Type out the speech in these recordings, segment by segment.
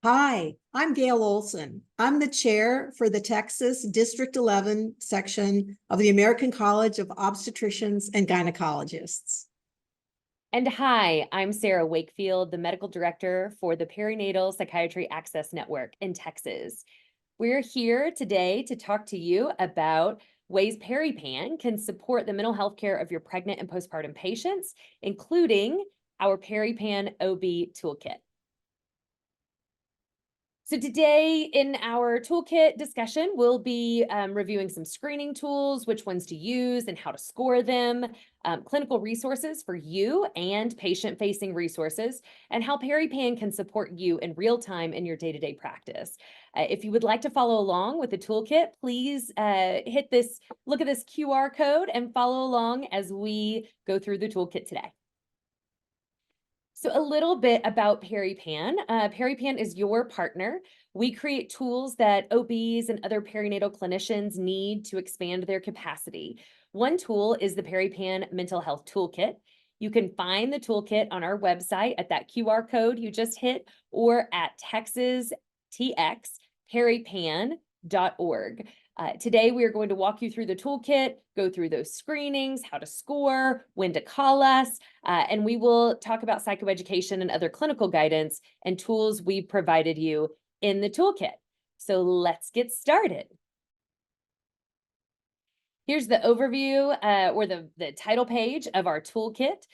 Hi, I'm Gail Olson. I'm the chair for the Texas District 11 section of the American College of Obstetricians and Gynecologists. And hi, I'm Sarah Wakefield, the medical director for the Perinatal Psychiatry Access Network in Texas. We're here today to talk to you about ways PeriPAN can support the mental health care of your pregnant and postpartum patients, including our PeriPAN OB Toolkit. So today in our toolkit discussion, we'll be reviewing some screening tools, which ones to use and how to score them, clinical resources for you and patient-facing resources, and how PeriPAN can support you in real time in your day-to-day practice. If you would like to follow along with the toolkit, please look at this QR code and follow along as we go through the toolkit today. So a little bit about PeriPAN. PeriPAN is your partner. We create tools that OBs and other perinatal clinicians need to expand their capacity. One tool is the PeriPAN Mental Health Toolkit. You can find the toolkit on our website at that QR code you just hit or at texastxperipan.org. Today, we are going to walk you through the toolkit, go through those screenings, how to score, when to call us, and we will talk about psychoeducation and other clinical guidance and tools we've provided you in the toolkit. So let's get started. Here's the overview or the title page of our toolkit.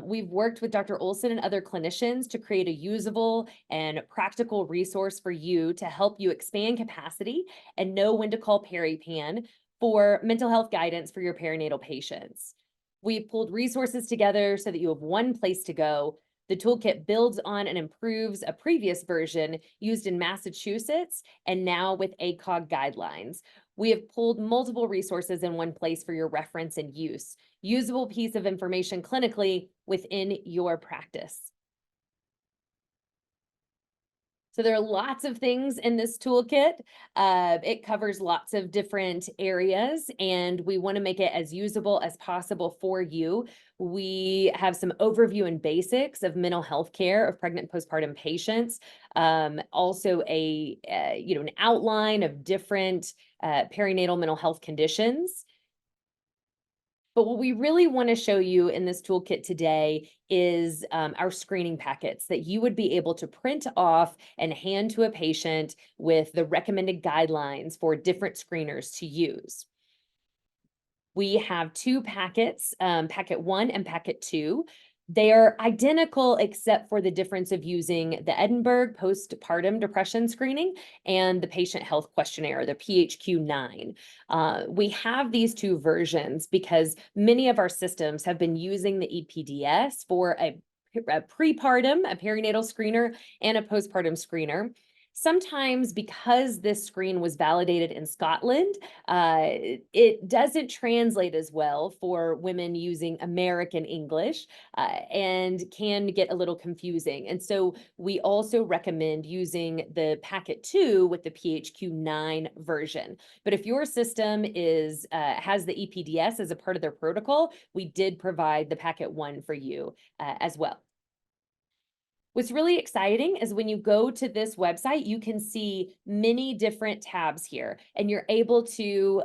We've worked with Dr. Olson and other clinicians to create a usable and practical resource for you to help you expand capacity and know when to call PeriPAN for mental health guidance for your perinatal patients. We've pulled resources together so that you have one place to go. The toolkit builds on and improves a previous version used in Massachusetts and now with ACOG guidelines. We have pulled multiple resources in one place for your reference and use. Usable piece of information clinically within your practice. So there are lots of things in this toolkit. It covers lots of different areas, and we want to make it as usable as possible for you. We have some overview and basics of mental health care of pregnant and postpartum patients. Also an outline of different perinatal mental health conditions. But what we really want to show you in this toolkit today is our screening packets that you would be able to print off and hand to a patient with the recommended guidelines for different screeners to use. We have two packets, packet 1 and packet 2. They are identical except for the difference of using the Edinburgh postpartum depression screening and the patient health questionnaire, the PHQ-9. We have these two versions because many of our systems have been using the EPDS for a prepartum, a perinatal screener, and a postpartum screener. Sometimes because this screen was validated in Scotland, it doesn't translate as well for women using American English and can get a little confusing. And so we also recommend using the packet 2 with the PHQ-9 version. But if your system has the EPDS as a part of their protocol, we did provide the packet 1 for you as well. What's really exciting is when you go to this website, you can see many different tabs here, and you're able to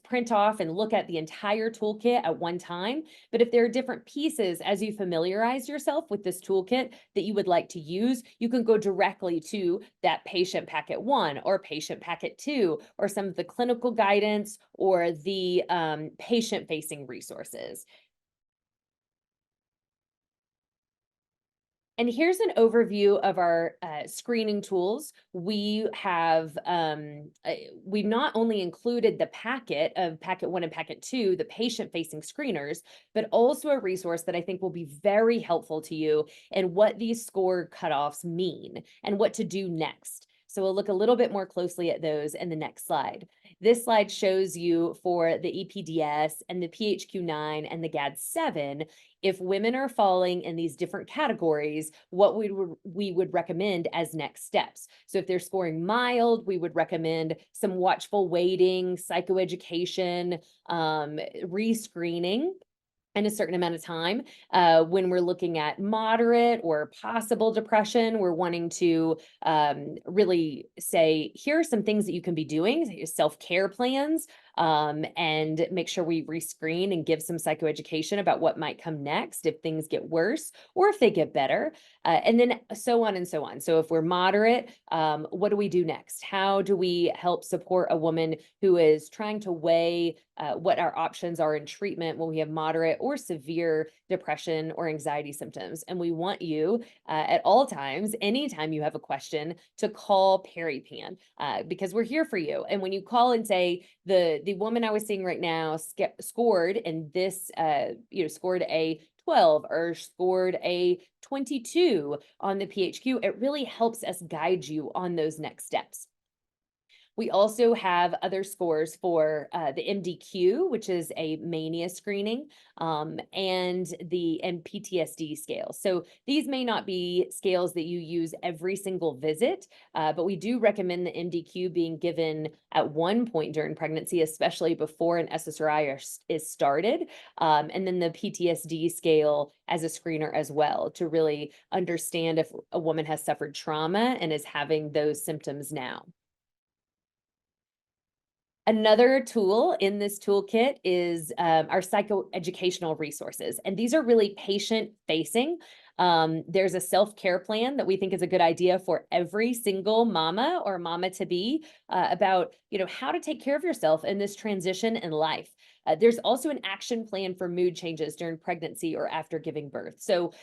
print off and look at the entire toolkit at one time. But if there are different pieces as you familiarize yourself with this toolkit that you would like to use, you can go directly to that patient packet 1 or patient packet 2 or some of the clinical guidance or the patient-facing resources. And here's an overview of our screening tools. We've not only included the packet of packet 1 and packet 2, the patient-facing screeners, but also a resource that I think will be very helpful to you and what these score cutoffs mean and what to do next. So we'll look a little bit more closely at those in the next slide. This slide shows you for the EPDS and the PHQ-9 and the GAD-7, if women are falling in these different categories, what we would recommend as next steps. So if they're scoring mild, we would recommend some watchful waiting, psychoeducation, rescreening. in a certain amount of time. When we're looking at moderate or possible depression, we're wanting to really say, here are some things that you can be doing, self-care plans, and make sure we rescreen and give some psychoeducation about what might come next if things get worse or if they get better, and then so on and so on. So if we're moderate, what do we do next? How do we help support a woman who is trying to weigh what our options are in treatment when we have moderate or severe depression or anxiety symptoms? And we want you at all times, anytime you have a question, to call PeriPAN, because we're here for you. And when you call and say, the woman I was seeing right now scored in this, scored a 12 or scored a 22 on the PHQ, it really helps us guide you on those next steps. We also have other scores for the MDQ, which is a mania screening, and the PTSD scale. So these may not be scales that you use every single visit, but we do recommend the MDQ being given at one point during pregnancy, especially before an SSRI is started, and then the PTSD scale as a screener as well, to really understand if a woman has suffered trauma and is having those symptoms now. Another tool in this toolkit is our psychoeducational resources, and these are really patient-facing. There's a self-care plan that we think is a good idea for every single mama or mama-to-be, about how to take care of yourself in this transition in life. There's also an action plan for mood changes during pregnancy or after giving birth. So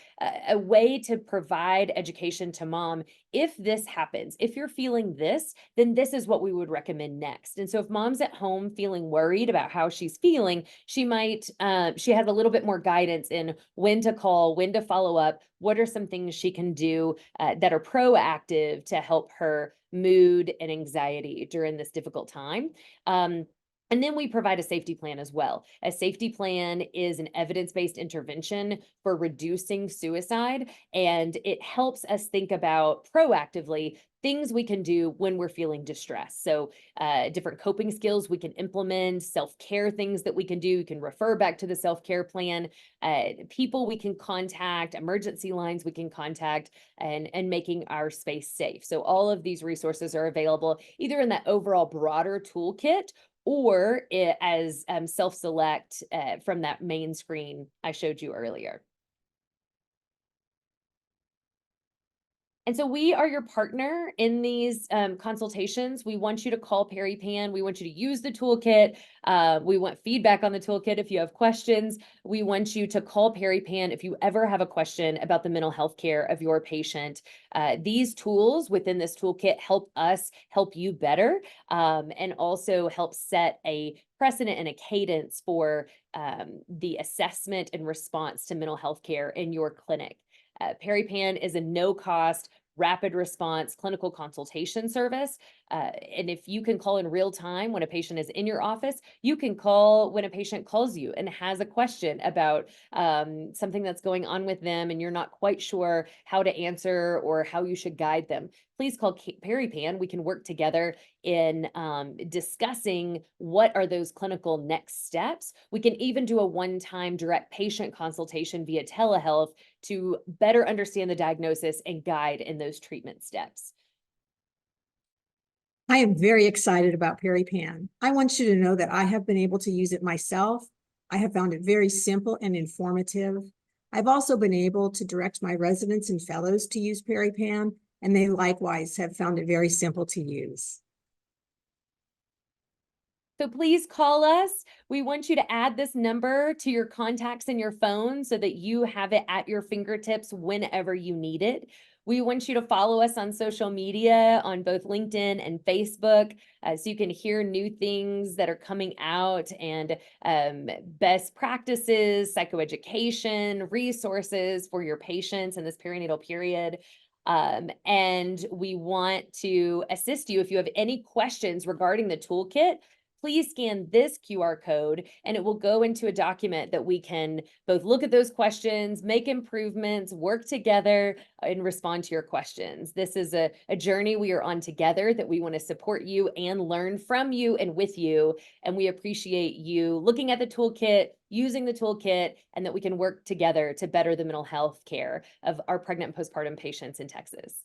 a way to provide education to mom. If this happens, if you're feeling this, then this is what we would recommend next. And so if mom's at home feeling worried about how she's feeling, she has a little bit more guidance in when to call, when to follow up, what are some things she can do that are proactive to help her mood and anxiety during this difficult time. And then we provide a safety plan as well. A safety plan is an evidence-based intervention for reducing suicide, and it helps us think about proactively things we can do when we're feeling distressed. So different coping skills we can implement, self-care things that we can do. You can refer back to the self-care plan, people we can contact, emergency lines we can contact, and making our space safe. So all of these resources are available either in that overall broader toolkit or as self-select from that main screen I showed you earlier. And so we are your partner in these consultations. We want you to call PeriPAN. We want you to use the toolkit. We want feedback on the toolkit if you have questions. We want you to call PeriPAN if you ever have a question about the mental health care of your patient. These tools within this toolkit help us help you better, and also help set a precedent and a cadence for the assessment and response to mental health care in your clinic. PeriPAN is a no-cost, rapid response clinical consultation service. And if you can call in real time when a patient is in your office, you can call when a patient calls you and has a question about something that's going on with them and you're not quite sure how to answer or how you should guide them. Please call PeriPAN. We can work together in discussing what are those clinical next steps. We can even do a one-time direct patient consultation via telehealth to better understand the diagnosis and guide in those treatment steps. I am very excited about PeriPAN. I want you to know that I have been able to use it myself. I have found it very simple and informative. I've also been able to direct my residents and fellows to use PeriPAN, and they likewise have found it very simple to use. So please call us. We want you to add this number to your contacts in your phone so that you have it at your fingertips whenever you need it. We want you to follow us on social media on both LinkedIn and Facebook, so you can hear new things that are coming out and best practices, psychoeducation, resources for your patients in this perinatal period. And we want to assist you if you have any questions regarding the toolkit. please scan this QR code and it will go into a document that we can both look at those questions, make improvements, work together, and respond to your questions. This is a journey we are on together that we want to support you and learn from you and with you. And we appreciate you looking at the toolkit, using the toolkit, and that we can work together to better the mental health care of our pregnant and postpartum patients in Texas.